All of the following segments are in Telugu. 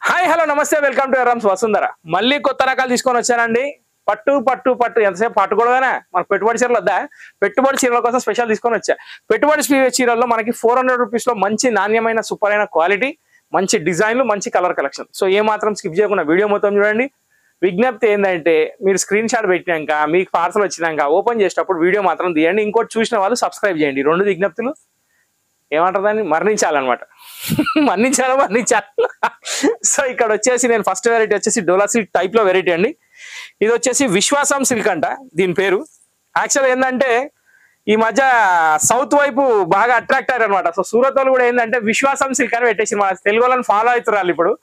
హాయ్ హలో నమస్తే వెల్కమ్ టు ఎర్రమ్స్ వసుంధర. మళ్ళీ కొత్త రకాలు తీసుకొని వచ్చానండి. పట్టు పట్టు పట్టు ఎంతసేపు పట్టుకోవడమేనా, మనకు పెట్టుబడి చీరలు వద్దా? పెట్టుబడి చీరల కోసం స్పెషల్ తీసుకొని వచ్చా. పెట్టుబడి చీరల్లో మనకి 400 రూపీస్ లో మంచి నాణ్యమైన సూపర్ అయిన క్వాలిటీ, మంచి డిజైన్లు, మంచి కలర్ కలెక్షన్. సో ఏ మాత్రం స్కిప్ చేయకుండా వీడియో మొత్తం చూడండి. విజ్ఞప్తి ఏంటంటే మీరు స్క్రీన్ షాట్ పెట్టినాక మీకు పార్సల్ వచ్చినాక ఓపెన్ చేసేటప్పుడు వీడియో మాత్రం తీయండి. ఇంకోటి చూసిన వాళ్ళు సబ్స్క్రైబ్ చేయండి. రెండు విజ్ఞప్తులు ఏమంటారు దాన్ని మరణించాలన్నమాట. మరణించాలి. సో ఇక్కడ వచ్చేసి నేను ఫస్ట్ వెరైటీ వచ్చేసి డోలా సిల్క్ టైప్ లో వెరైటీ అండి. ఇది వచ్చేసి విశ్వాసం సిల్క్ అంట దీని పేరు. యాక్చువల్ ఏంటంటే ఈ మధ్య సౌత్ వైపు బాగా అట్రాక్ట్ అయ్యారు అనమాట. సో సూరత్ వాళ్ళు కూడా ఏంటంటే విశ్వాసం సిల్క్ అని పెట్టేసి మన తెలుగు వాళ్ళని ఫాలో అవుతున్నారు. ఇప్పుడు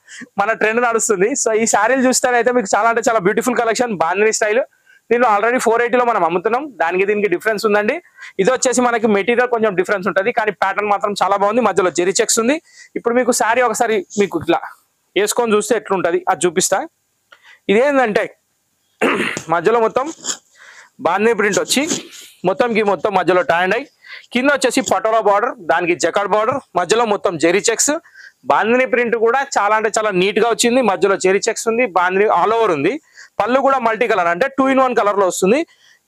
మన ట్రెండ్ నడుస్తుంది. సో ఈ శారీలు చూస్తేనైతే మీకు చాలా అంటే చాలా బ్యూటిఫుల్ కలెక్షన్, బాందిని స్టైల్. దీనిలో ఆల్రెడీ 480లో మనం అమ్ముతున్నాం. దానికి దీనికి డిఫరెన్స్ ఉందండి. ఇది వచ్చేసి మనకి మెటీరియల్ కొంచెం డిఫరెన్స్ ఉంటుంది, కానీ ప్యాటర్న్ మాత్రం చాలా బాగుంది. మధ్యలో జెరీ చెక్స్ ఉంది. ఇప్పుడు మీకు శారీ ఒకసారి మీకు ఇట్లా వేసుకొని చూస్తే ఎట్లుంటది అది చూపిస్తా. ఇదేంటంటే మధ్యలో మొత్తం బాందిని ప్రింట్ వచ్చి మొత్తం మధ్యలో టైండ్ అయ్యి కింద వచ్చేసి పటోలా బార్డర్, దానికి జకార్డ్ బార్డర్, మధ్యలో మొత్తం జెరీ చెక్స్. బాందిని ప్రింట్ కూడా చాలా అంటే చాలా నీట్ గా వచ్చింది. మధ్యలో జెరీ చెక్స్ ఉంది, బాందిని ఆల్ ఓవర్ ఉంది. పళ్ళు కూడా మల్టీ కలర్ అంటే 2-in-1 కలర్ లో వస్తుంది.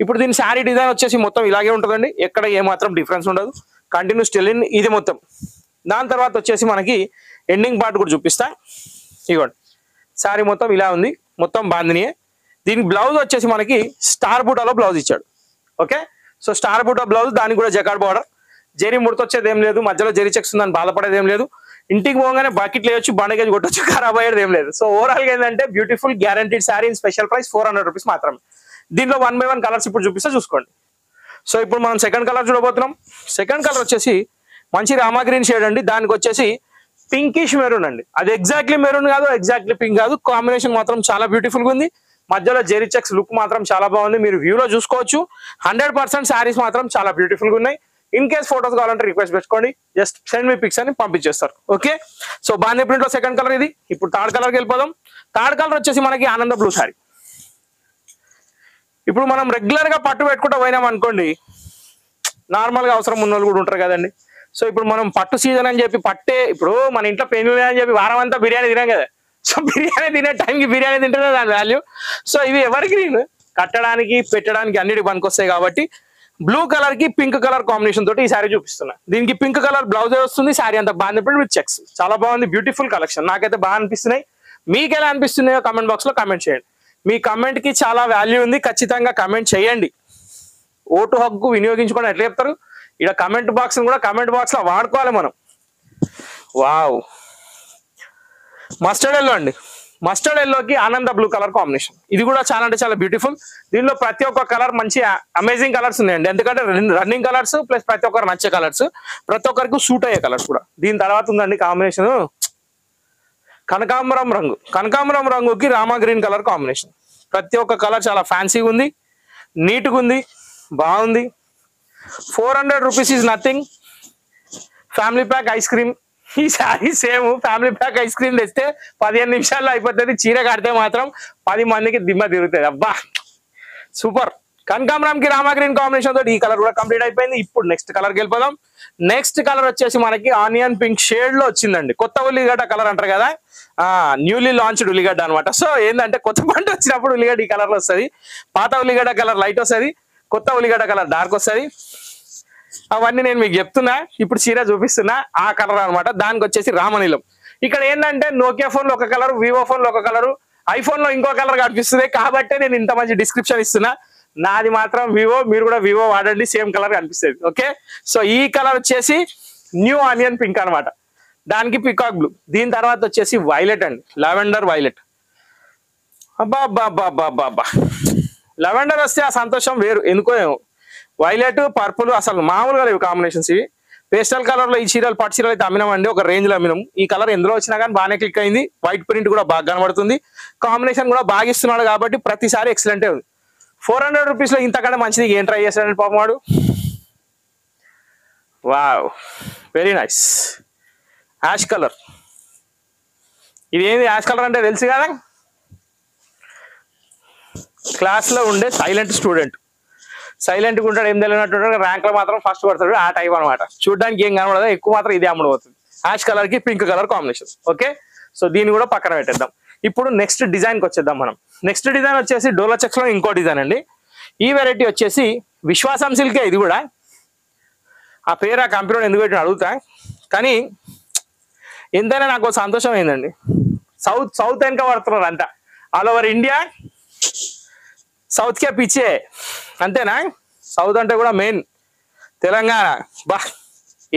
ఇప్పుడు దీని శారీ డిజైన్ వచ్చేసి మొత్తం ఇలాగే ఉంటుందండి. ఎక్కడ ఏమాత్రం డిఫరెన్స్ ఉండదు. కంటిన్యూ స్టిల్ ఇన్ ఇది మొత్తం. దాని తర్వాత వచ్చేసి మనకి ఎండింగ్ పార్ట్ కూడా చూపిస్తా. ఇవ్వండి శారీ మొత్తం ఇలా ఉంది, మొత్తం బాందినియే. దీనికి బ్లౌజ్ వచ్చేసి మనకి స్టార్ బూటాలో బ్లౌజ్ ఇచ్చాడు. ఓకే, సో స్టార్ బూటా బ్లౌజ్, దానికి కూడా జకార్డ్ బార్డర్. జెరీ ముడతొచ్చేది ఏం లేదు, మధ్యలో జెరీ చెక్స్ ఉందని బాధపడేది ఏం లేదు. ఇంటికి పోగానే బకెట్ లేవచ్చు, బండగేజ్ కొట్టొచ్చు, ఖరాబ్ అయ్యేది ఏం లేదు. సో ఓవరాల్ గా ఏంటంటే beautiful guaranteed sari in special price 400 rupees మాత్రమే. దీంట్లో 1/1 కలర్స్ ఇప్పుడు చూపిస్తే చూసుకోండి. సో ఇప్పుడు మనం సెకండ్ కలర్ చూడబోతున్నాం. సెకండ్ కలర్ వచ్చేసి మంచి రామా గ్రీన్ షేడ్ అండి. దానికి వచ్చేసి పింకిష్ మెరూన్ అండి. అది ఎగ్జాక్ట్లీ మెరూన్ కాదు, ఎగ్జాక్ట్లీ పింక్ కాదు, కాంబినేషన్ మాత్రం చాలా బ్యూటిఫుల్ గా ఉంది. మధ్యలో జెరీ చెక్స్ లుక్ మాత్రం చాలా బాగుంది. మీరు వ్యూలో చూసుకోవచ్చు. 100% శారీస్ మాత్రం చాలా బ్యూటిఫుల్ గా ఉన్నాయి. ఇన్ కేస్ ఫోటోస్ కావాలంటే రిక్వెస్ట్ పెట్టుకోండి, జస్ట్ సెండ్ మీ పిక్స్ అని పంపించేస్తారు. ఓకే, సో బాందీ ప్రింట్ లో సెకండ్ కలర్ ఇది. ఇప్పుడు థర్డ్ కలర్ కి వెళ్ళిపోదాం. థర్డ్ కలర్ వచ్చేసి మనకి ఆనంద బ్లూ శారీ. ఇప్పుడు మనం రెగ్యులర్ గా పట్టు పెట్టుకుంటూ పోయినాం అనుకోండి, నార్మల్ గా అవసరం ఉన్న వాళ్ళు కూడా ఉంటారు కదండి. సో ఇప్పుడు మనం పట్టు సీజన్ అని చెప్పి పట్టే, ఇప్పుడు మన ఇంట్లో పెళ్లి అని చెప్పి వారం అంతా బిర్యానీ తినాం కదా. సో బిర్యానీ తినే టైంకి బిర్యానీ తింటేనే దాని వాల్యూ. సో ఇవి ఎవరికి కట్టడానికి పెట్టడానికి అన్నిటికి పనికొస్తాయి కాబట్టి బ్లూ కలర్ కి పింక్ కలర్ కాంబినేషన్ తోటి ఈ శారీ చూపిస్తున్నా. దీనికి పింక్ కలర్ బ్లౌజ్ వస్తుంది. శారీ అంతా బాగా విత్ చెక్స్, చాలా బాగుంది. బ్యూటిఫుల్ కలెక్షన్, నాకైతే బాగా అనిపిస్తున్నాయి. మీకు ఎలా అనిపిస్తున్నాయో కమెంట్ బాక్స్ లో కమెంట్ చేయండి. మీ కమెంట్ కి చాలా వాల్యూ ఉంది, ఖచ్చితంగా కమెంట్ చేయండి. ఓటు హక్కు వినియోగించుకొని ఎట్లా చెప్తారు, ఇక్కడ కమెంట్ బాక్స్ కూడా కమెంట్ బాక్స్ లో వాడుకోవాలి మనం. వావ్, మస్టర్డ్ ఎల్లో అండి. మస్టర్డ్ ఎల్లోకి ఆనంద బ్లూ కలర్ కాంబినేషన్. ఇది కూడా చాలా అంటే చాలా బ్యూటిఫుల్. దీనిలో ప్రతి ఒక్క కలర్ మంచి అమేజింగ్ కలర్స్ ఉన్నాయండి. ఎందుకంటే రన్నింగ్ కలర్స్ ప్లస్ ప్రతి ఒక్కరు నచ్చే కలర్స్, ప్రతి ఒక్కరికి సూట్ అయ్యే కలర్స్ కూడా. దీని తర్వాత ఉందండి కాంబినేషన్ కనకాంబరం రంగు. కనకాంబరం రంగుకి రామా గ్రీన్ కలర్ కాంబినేషన్. ప్రతి ఒక్క కలర్ చాలా ఫ్యాన్సీగా ఉంది, నీట్గా ఉంది, బాగుంది. 400 rupees is nothing. Family pack ice cream. ఈ sari same family pack ice cream తెస్తే 15 నిమిషాల్లో అయిపోతుంది. చీర కడితే మాత్రం 10 మందికి దిమ్మ తిరుగుతుంది. అబ్బా సూపర్. కనకాంబరంకి రామా గ్రీన్ కాంబినేషన్ తోటి ఈ కలర్ కూడా కంప్లీట్ అయిపోయింది. ఇప్పుడు నెక్స్ట్ కలర్కి వెళ్ళిపోదాం. నెక్స్ట్ కలర్ వచ్చేసి మనకి ఆనియన్ పింక్ షేడ్ లో వచ్చిందండి. కొత్త ఉల్లిగడ్డ కలర్ అంటారు కదా, న్యూలీ లాంచ్డ్ ఉల్లిగడ్డ అనమాట. సో ఏంటంటే కొత్త పంట వచ్చినప్పుడు ఉల్లిగడ్డ ఈ కలర్ లో వస్తుంది. పాత ఉల్లిగడ్డ కలర్ లైట్ వస్తుంది, కొత్త ఉల్లిగడ్డ కలర్ డార్క్ వస్తుంది. అవన్నీ నేను మీకు చెప్తున్నా. ఇప్పుడు చీర చూపిస్తున్నా ఆ కలర్ అనమాట. దానికి వచ్చేసి రామనీలం. ఇక్కడ ఏంటంటే నోకియా ఫోన్ లో ఒక కలర్, వివో ఫోన్ లో ఒక కలర్, ఐఫోన్ లో ఇంకో కలర్ కనిపిస్తుంది. కాబట్టి నేను ఇంత మంచి డిస్క్రిప్షన్ ఇస్తున్నా. నాది మాత్రం వివో, మీరు కూడా వివో వాడండి, సేమ్ కలర్ కనిపిస్తుంది. ఓకే, సో ఈ కలర్ వచ్చేసి న్యూ ఆనియన్ పింక్ అనమాట. దానికి పికాక్ బ్లూ. దీని తర్వాత వచ్చేసి వైలెట్ అండి, లెవెండర్ వైలెట్. అబ్బా అబ్బా అబ్బా అబ్బా అబ్బా అబ్బా, లెవెండర్ వస్తే ఆ సంతోషం వేరు. ఎందుకో ఏమో. వైలెట్ పర్పుల్ అసలు మామూలుగా లేవు కాంబినేషన్స్ ఇవి. పేస్టల్ కలర్ లో ఈ చీరలు పట్టు చీరలు అయితే అమ్మినామండి, ఒక రేంజ్ లో అమ్మినాం. ఈ కలర్ ఎందులో వచ్చినా కానీ బాగానే క్లిక్ అయింది. వైట్ ప్రింట్ కూడా బాగా కనబడుతుంది, కాంబినేషన్ కూడా బాగా ఇస్తున్నాడు కాబట్టి ప్రతిసారి ఎక్సలెంటే ఉంది. 400 రూపీస్ లో ఇంతకంటే మంచిది ఏం ట్రై చేస్తాడండి పాపం వాడు. Wow, very nice. Ash colour. ఇది ఏంది యాష్ కలర్ అంటే తెలుసు కదా, క్లాస్ లో ఉండే సైలెంట్ స్టూడెంట్. సైలెంట్ గా ఉంటాడు, ఏం తెలియనట్టు ర్యాంక్ లో మాత్రం ఫస్ట్ పడతాడు. ఆ టైప్ అనమాట. చూడడానికి ఏం కనబడదు, ఎక్కువ మాత్రం ఇదే అమ్ముడు పోతుంది. యాష్ కలర్ కి pink colour combination. Okay, so దీన్ని కూడా పక్కన పెట్టేద్దాం. ఇప్పుడు నెక్స్ట్ డిజైన్కి వచ్చేద్దాం మనం. నెక్స్ట్ డిజైన్ వచ్చేసి డోలా చెక్స్ లో ఇంకో డిజైన్ అండి. ఈ వెరైటీ వచ్చేసి విశ్వాసం సిల్కే. ఇది కూడా ఆ పేరు ఆ కంపెనీ ఎందుకు పెట్టి అడుగుతా, కానీ ఎంతైనా నాకు సంతోషం అయిందండి. సౌత్ వెనక పడుతున్నారు అంట. ఆల్ ఓవర్ ఇండియా సౌత్కే పిచ్చే, అంతేనా? సౌత్ అంటే కూడా మెయిన్ తెలంగాణ, బా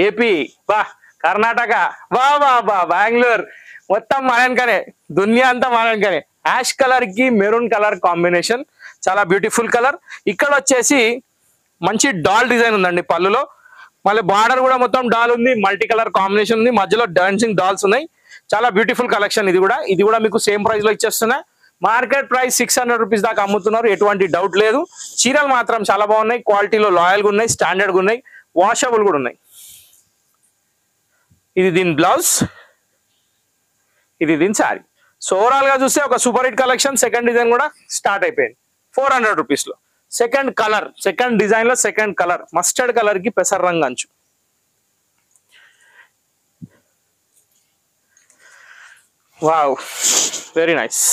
ఏపీ, బా కర్ణాటక, బా బా బా బెంగళూరు, మొత్తం మనకనే, దునియా అంతా మనకనే. యాష్ కలర్ కి మెరూన్ కలర్ కాంబినేషన్, చాలా బ్యూటిఫుల్ కలర్. ఇక్కడ వచ్చేసి మంచి డాల్ డిజైన్ ఉందండి పళ్ళులో. మళ్ళీ బార్డర్ కూడా మొత్తం డాల్ ఉంది, మల్టీ కలర్ కాంబినేషన్ ఉంది, మధ్యలో డాన్సింగ్ డాల్స్ ఉన్నాయి. చాలా బ్యూటిఫుల్ కలెక్షన్. ఇది కూడా మీకు సేమ్ ప్రైస్ లో ఇచ్చేస్తున్నా. మార్కెట్ ప్రైస్ 600 రూపీస్ దాకా అమ్ముతున్నారు, ఎటువంటి డౌట్ లేదు. చీరలు మాత్రం చాలా బాగున్నాయి, క్వాలిటీలో లాయల్ గా ఉన్నాయి, స్టాండర్డ్ గా ఉన్నాయి, వాషబుల్ కూడా ఉన్నాయి. ఇది దీని బ్లౌజ్, ఇది దీని శారీ. సో ఓవరాల్ గా చూస్తే ఒక super hit collection. Second design కూడా స్టార్ట్ అయిపోయింది 400 రూపీస్ లో. సెకండ్ కలర్, సెకండ్ డిజైన్ లో సెకండ్ కలర్ మస్టర్డ్ కలర్ కి పెసర్ రంగు అంచు. Wow, very nice.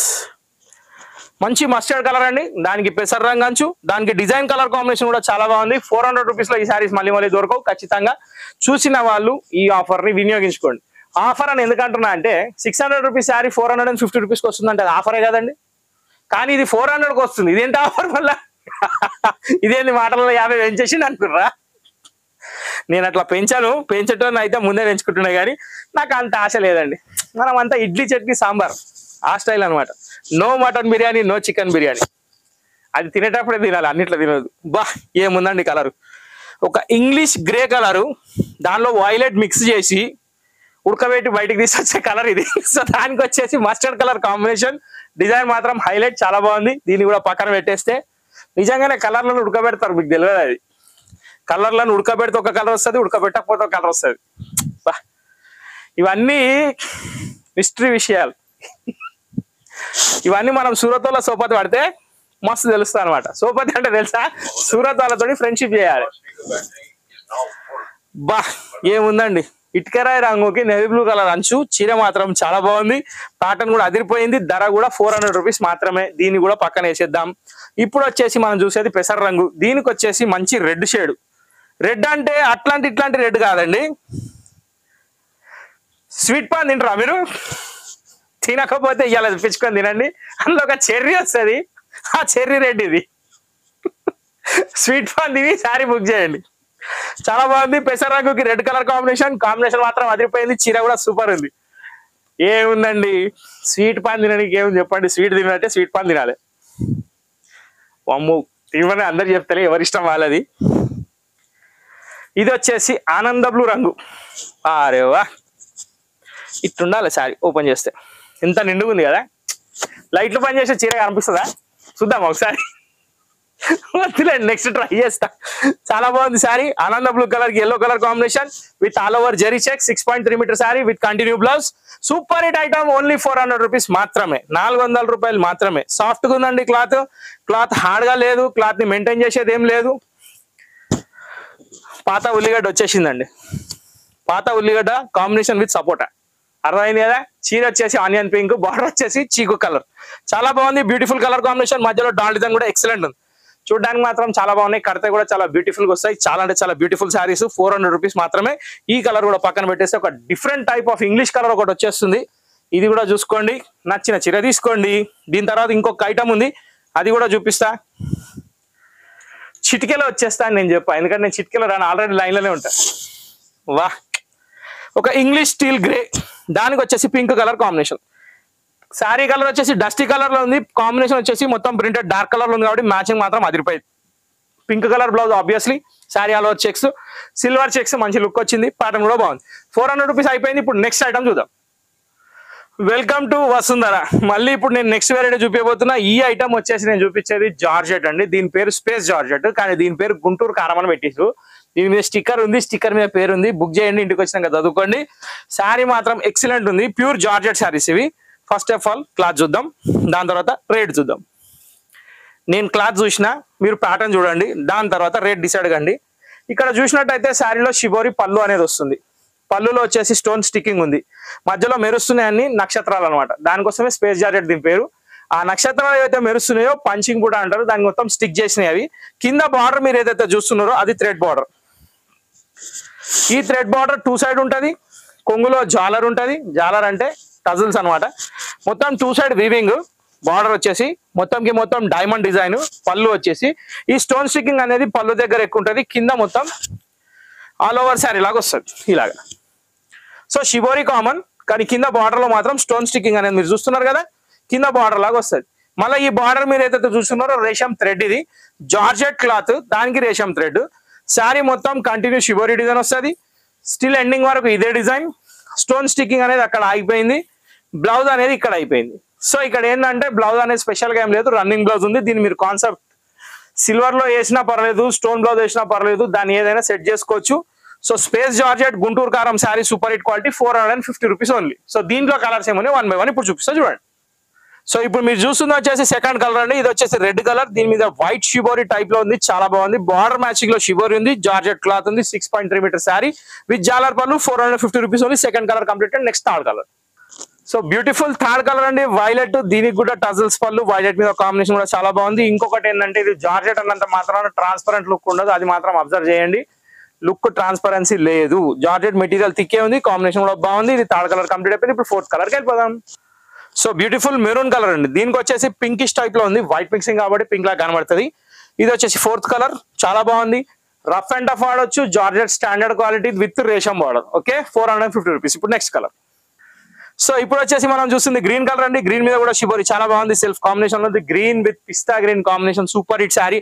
మంచి మస్టర్డ్ కలర్ అండి, దానికి పెసర్ రంగు అంచు, దానికి డిజైన్ కలర్ కాంబినేషన్ కూడా చాలా బాగుంది. 400 రూపీస్ లో ఈ సారీస్ మళ్ళీ దొరకవు. ఖచ్చితంగా చూసిన వాళ్ళు ఈ ఆఫర్ ని వినియోగించుకోండి. ఆఫర్ అని ఎందుకంటున్నా అంటే 600 రూపీస్ శారీ 450 రూపీస్కి వస్తుందంటే అది ఆఫరే కదండి. కానీ ఇది 400కి వస్తుంది. ఇదేంటి ఆఫర్? మళ్ళా ఇదేంటి మాటలలో 50 పెంచేసింది అనుకుర్రా? నేను అట్లా పెంచటం అయితే ముందే పెంచుకుంటున్నా, కానీ నాకు అంత ఆశ లేదండి. మనం అంతా ఇడ్లీ చట్నీ సాంబార్ ఆ స్టైల్ అనమాట. No mutton biryani, no chicken biryani. అది తినేటప్పుడే తినాలి, అన్నిట్లో తినదు. బా ఏముందండి కలరు, ఒక ఇంగ్లీష్ గ్రే కలరు, దానిలో వైలెట్ మిక్స్ చేసి ఉడకబెట్టి బయటికి తీసుకొచ్చే కలర్ ఇది. సో దానికి వచ్చేసి మస్టర్డ్ కలర్ కాంబినేషన్. డిజైన్ మాత్రం హైలైట్, చాలా బాగుంది. దీన్ని కూడా పక్కన పెట్టేస్తే నిజంగానే కలర్లను ఉడకబెడతారు, మీకు తెలియదు అది. కలర్లను ఉడకబెడితే ఒక కలర్ వస్తుంది, ఉడకబెట్టకపోతే ఒక కలర్ వస్తుంది. ఇవన్నీ మిస్టరీ విషయాలు. ఇవన్నీ మనం సూరత్ వాళ్ళ సోపతి పడితే మస్తు తెలుస్తుంది అనమాట. సోపతి అంటే తెలుసా? సూరత్ వాళ్ళతో ఫ్రెండ్షిప్ చేయాలి. బా ఏముందండి, ఇటుకరాయి రంగుకి నేవీ బ్లూ కలర్ అంచు. చీర మాత్రం చాలా బాగుంది, ప్యాటర్న్ కూడా అదిరిపోయింది. ధర కూడా 400 రూపీస్ మాత్రమే. దీన్ని కూడా పక్కన వేసేద్దాం. ఇప్పుడు వచ్చేసి మనం చూసేది పెసర్ రంగు. దీనికి వచ్చేసి మంచి రెడ్ షేడ్. రెడ్ అంటే ఇట్లాంటి రెడ్ కాదండి. స్వీట్ పాన్ తింటారా మీరు? తినకపోతే ఇవాళ పిచ్చుకొని తినండి. అందులో ఒక చెర్రీ వస్తుంది, ఆ చెర్రీ రెడ్ ఇది. స్వీట్ పాన్ తిని శారీ బుక్ చేయండి. చాలా బాగుంది. పెసర్ రంగుకి రెడ్ కలర్ కాంబినేషన్ మాత్రం అదిరిపోయింది. చీర కూడా సూపర్ ఉంది. ఏముందండి, స్వీట్ పాన్ తినడానికి ఏముంది చెప్పండి? స్వీట్ తినాలంటే స్వీట్ పాన్ తినాలి. అమ్ము ఇవన్నీ అందరు చెప్తారు, ఎవరిష్టం వాళ్ళది. ఇది వచ్చేసి ఆనంద బ్లూ రంగు. అరే వా, ఇట్లుండాలి శారీ ఓపెన్ చేస్తే. ఎంత నిండుగా ఉంది కదా. లైట్లు పని చేసే చీర కనిపిస్తుందా? చూద్దాం ఒకసారి. నెక్స్ట్ ట్రై చేస్తా. చాలా బాగుంది శారీ. ఆనంద బ్లూ కలర్ కి yellow colour combination with all over zari check. 6.3 metre sari with continue blouse. Super hit item. Only 400 rupees మాత్రమే, 400 రూపాయలు మాత్రమే. సాఫ్ట్ గా ఉందండి క్లాత్ హార్డ్ గా లేదు. క్లాత్ ని మెయింటైన్ చేసేది ఏం లేదు. పాత ఉల్లిగడ్డ వచ్చేసిందండి. పాత ఉల్లిగడ్డ కాంబినేషన్ విత్ సపోటా. అర్థమైంది కదా. చీర వచ్చేసి ఆనియన్ పింక్, బార్డర్ వచ్చేసి చీకు కలర్. చాలా బాగుంది, బ్యూటిఫుల్ కలర్ కాంబినేషన్. మధ్యలో డాల్ డిజైన్ కూడా ఎక్సలెంట్ ఉంది. చూడడానికి మాత్రం చాలా బాగున్నాయి, కడితే కూడా చాలా బ్యూటిఫుల్ గా వస్తాయి. చాలా అంటే చాలా బ్యూటిఫుల్ శారీస్. 400 రూపీస్ మాత్రమే. ఈ కలర్ కూడా పక్కన పెట్టేసి ఒక different type of English colour ఒకటి వచ్చేస్తుంది. ఇది కూడా చూసుకోండి, నచ్చిన చీర తీసుకోండి. దీని తర్వాత ఇంకొక ఐటమ్ ఉంది, అది కూడా చూపిస్తా. చిటికెలో వచ్చేస్తా అని నేను చెప్పా, ఎందుకంటే నేను చిటికెలో రాను, ఆల్రెడీ లైన్లోనే ఉంటా. వా, ఒక ఇంగ్లీష్ స్టీల్ గ్రే, దానికి వచ్చేసి pink colour combination. Sari colour వచ్చేసి డస్టీ కలర్ లో ఉంది. కాంబినేషన్ వచ్చేసి మొత్తం ప్రింటెడ్ డార్క్ కలర్ లో ఉంది, కాబట్టి మ్యాచింగ్ మాత్రం అదిరిపోయింది. Pink colour blouse obviously. Sari all over checks, silver checks, మంచి లుక్ వచ్చింది. ప్యాటర్న్ కూడా బాగుంది. 400 రూపీస్ అయిపోయింది. ఇప్పుడు నెక్స్ట్ ఐటమ్ చూద్దాం. Welcome to Vasundhara. మళ్ళీ ఇప్పుడు నేను నెక్స్ట్ వెరైటీ చూపించబోతున్నా. ఈ ఐటమ్ వచ్చేసి నేను చూపించేది జార్జెట్ అండి. దీని పేరు స్పేస్ జార్జెట్, కానీ దీని పేరు గుంటూరు కారం అని పెట్టేసి. దీని మీద స్టిక్కర్ ఉంది, స్టిక్కర్ మీద పేరు ఉంది. బుక్ చేయండి, ఇంటికి వచ్చినాక చదువుకోండి. శారీ మాత్రం ఎక్సలెంట్ ఉంది. ప్యూర్ జార్జెట్ శారీస్ ఇవి. ఫస్ట్ ఆఫ్ ఆల్ క్లాత్ చూద్దాం, దాని తర్వాత రేట్ చూద్దాం. నేను క్లాత్ చూసిన, మీరు ప్యాటర్న్ చూడండి, దాని తర్వాత రేట్ డిసైడ్ కండి. ఇక్కడ చూసినట్టయితే శారీలో షిబోరి పళ్ళు అనేది వస్తుంది. పళ్ళులో వచ్చేసి స్టోన్ స్టిక్కింగ్ ఉంది, మధ్యలో మెరుస్తున్నాయి అన్ని నక్షత్రాలు అనమాట. దానికోసమే స్పేస్ జార్జెట్ దీని పేరు. ఆ నక్షత్రాలు ఏవైతే మెరుస్తున్నాయో పంచింగ్ కూడా అంటారు, దానికి మొత్తం స్టిక్ చేసినాయి అవి. కింద బార్డర్ మీరు ఏదైతే చూస్తున్నారో అది థ్రెడ్ బార్డర్. ఈ థ్రెడ్ బార్డర్ 2 సైడ్ ఉంటుంది. కొంగులో జాలర్ ఉంటుంది. జాలర్ అంటే టజల్స్ అనమాట. మొత్తం 2 సైడ్ వీవింగ్. బార్డర్ వచ్చేసి మొత్తంకి మొత్తం డైమండ్ డిజైన్. పళ్ళు వచ్చేసి ఈ స్టోన్ స్టిక్కింగ్ అనేది పళ్ళు దగ్గర ఎక్కువ ఉంటుంది. కింద మొత్తం ఆల్ ఓవర్ శారీ లాగా వస్తుంది ఇలాగా. సో షిబోరి కామన్, కానీ కింద బార్డర్ లో మాత్రం స్టోన్ స్టిక్కింగ్ అనేది మీరు చూస్తున్నారు కదా, కింద బార్డర్ లాగా వస్తుంది. మళ్ళీ ఈ బార్డర్ మీరు ఏదైతే చూస్తున్నారో రేషం థ్రెడ్, ఇది జార్జెట్ క్లాత్, దానికి రేషం థ్రెడ్. శారీ మొత్తం కంటిన్యూ షిబోరి డిజైన్ వస్తుంది. స్టిల్ ఎండింగ్ వరకు ఇదే డిజైన్. స్టోన్ స్టిక్కింగ్ అనేది అక్కడ ఆగిపోయింది. బ్లౌజ్ అనేది ఇక్కడ అయిపోయింది. సో ఇక్కడ ఏంటంటే బ్లౌజ్ అనేది స్పెషల్ గా ఏం లేదు, రన్నింగ్ బ్లౌజ్ ఉంది. దీన్ని మీరు కాన్సెప్ట్ సిల్వర్ లో వేసినా పర్లేదు, స్టోన్ బ్లౌజ్ వేసినా పర్లేదు, దాన్ని ఏదైనా సెట్ చేసుకోవచ్చు. సో స్పేస్ జార్జెట్ గుంటూరు కారం sari super hit quality 450 rupees only. So దీంట్లో కలర్స్ ఏమో 1 by 1 ఇప్పుడు చూపిస్తా చూడండి. సో ఇప్పుడు మీరు చూస్తుంది వచ్చేసి సెకండ్ కలర్ అండి. ఇది వచ్చేసి రెడ్ కలర్, దీని మీద వైట్ షిబోరి టైప్ లో ఉంది, చాలా బాగుంది. బార్డర్ మ్యాచింగ్ లో షిబోరి ఉంది, జార్జెట్ క్లాత్ ఉంది. 6.3 మీటర్ శారీ విత్ జాలర్ పళ్ళు 450 rupees only. Second colour complete. Next third colour. So beautiful third colour అండి, వైలెట్. దీనికి కూడా టజల్స్ పళ్ళు, వైలెట్ మీద కాంబినేషన్ కూడా చాలా బాగుంది. ఇంకొకటి ఏంటంటే ఇది జార్జెట్ అన్నంత మాత్రాన ట్రాన్స్పరెంట్ లుక్ ఉండదు, అది మాత్రం అబ్జర్వ్ చేయండి. లుక్ ట్రాన్స్పరెన్సీ లేదు. జార్జెట్ మెటీరియల్ థిక్కే ఉంది, కాంబినేషన్ కూడా బాగుంది. ఇది థర్డ్ కలర్ కంప్లీట్ అయిపోయింది. ఇప్పుడు ఫోర్త్ కలర్కి వెళ్ళిపోదాం. సో బ్యూటిఫుల్ మెరూన్ కలర్ అండి. దీనికి వచ్చేసి పింకిష్ టైప్ లో ఉంది, వైట్ మిక్సింగ్ కాబట్టి పింక్ లాగా కనబడుతుంది. ఇది వచ్చేసి ఫోర్త్ కలర్, చాలా బాగుంది. రఫ్ అండ్ టఫ్ ఆడొచ్చు, georgette standard quality with resham border. Okay, 450 rupees. ఇప్పుడు నెక్స్ట్ కలర్. సో ఇప్పుడు వచ్చేసి మనం చూస్తుంది గ్రీన్ కలర్ అండి. గ్రీన్ మీద కూడా షిబోరి చాలా బాగుంది, సెల్ఫ్ కాంబినేషన్ ఉంది. Green with pista green combination, super hit sari.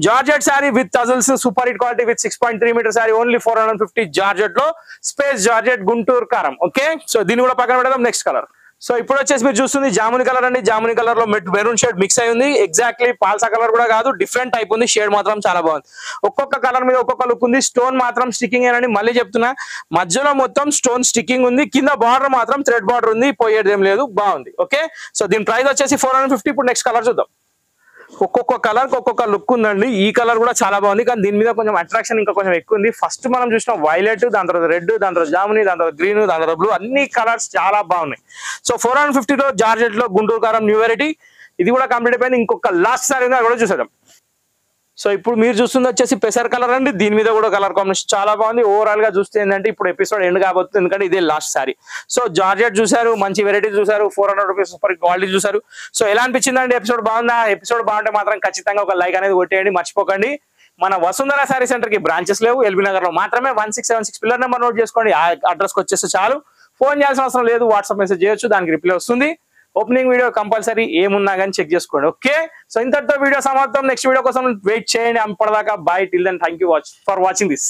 Georgette sari with tassels, super hit quality with 6.3 metre sari only 450 georgette లో. స్పేస్ జార్జెట్ గుంటూరు కారం. ఓకే, సో దీన్ని కూడా పక్కన పెడదాం. Next colour. సో ఇప్పుడు వచ్చేసి మీరు చూస్తుంది జాముని కలర్ అండి. జాముని కలర్ లో మెరూన్ షేడ్ మిక్స్ అయి ఉంది. ఎగ్జాక్ట్లీ పాల్సా కలర్ కూడా కాదు, డిఫరెంట్ టైప్ ఉంది. షేడ్ మాత్రం చాలా బాగుంది. ఒక్కొక్క కలర్ మీద ఒక్కొక్క లుక్ ఉంది. స్టోన్ మాత్రం స్టిక్కింగ్ ఏనండి, మళ్ళీ చెప్తున్నా. మధ్యలో మొత్తం స్టోన్ స్టిక్కింగ్ ఉంది, కింద బార్డర్ మాత్రం థ్రెడ్ బార్డర్ ఉంది, పోయేది ఏం లేదు, బాగుంది. ఓకే, సో దీని ప్రైస్ వచ్చేసి 450. ఇప్పుడు నెక్స్ట్ కలర్ చూద్దాం. ఒక్కొక్క కలర్ ఒక్కొక్క లుక్ ఉందండి. ఈ కలర్ కూడా చాలా బాగుంది, కానీ దీని మీద కొంచెం అట్రాక్షన్ ఇంకా కొంచెం ఎక్కువ ఉంది. ఫస్ట్ మనం చూసిన వైలెట్, దాని తర్వాత రెడ్, దాని తర్వాత జాముని, దాని తర్వాత గ్రీన్, దాని తర్వాత బ్లూ, అన్ని కలర్స్ చాలా బాగున్నాయి. సో 450 లో జార్జెట్ లో గుంటూరు కారం న్యూ వెరైటీ. ఇది కూడా కంప్లీట్ అయిపోయింది. ఇంకొక లాస్ట్ సారీ ఉంది, అది కూడా చూసేద్దాం. సో ఇప్పుడు మీరు చూస్తుంది వచ్చేసి పెసర్ కలర్ అండి. దీని మీద కూడా కలర్ కాంబినేషన్ చాలా బాగుంది. ఓవరాల్ గా చూస్తే ఏంటంటే ఇప్పుడు ఎపిసోడ్ ఎండ్ కాబోతుంది, ఎందుకంటే ఇదే లాస్ట్ సారీ. సో జార్జెట్ చూసారు, మంచి వెరైటీ చూసారు, 400 రూపీస్ సూపర్ క్వాలిటీ చూసారు. సో ఎలా అనిపించిందండి ఎపిసోడ్? బాగుందా? ఎపిసోడ్ బాగుంటే మాత్రం ఖచ్చితంగా ఒక లైక్ అనేది కొట్టేయండి, మర్చిపోకండి. మన వసుంధర శారీ సెంటర్ కి బ్రాంచెస్ లేవు, ఎల్బీ నగర్ లో మాత్రమే. 1676 పిల్లర్ నెంబర్ నోట్ చేసుకోండి. ఆ అడ్రస్ కి వచ్చేస్తే చాలు. ఫోన్ చేయాల్సిన అవసరం లేదు, వాట్సాప్ మెసేజ్ చేయొచ్చు, దానికి రిప్లై వస్తుంది. ఓపెనింగ్ వీడియో కంపల్సరీ ఏమున్నా కానీ చెక్ చేసుకోండి. ఓకే, సో ఇంతటితో వీడియో సమాప్తం. నెక్స్ట్ వీడియో కోసం వెయిట్ చేయండి. అప్పటిదాకా bye. Till then thank you for watching this.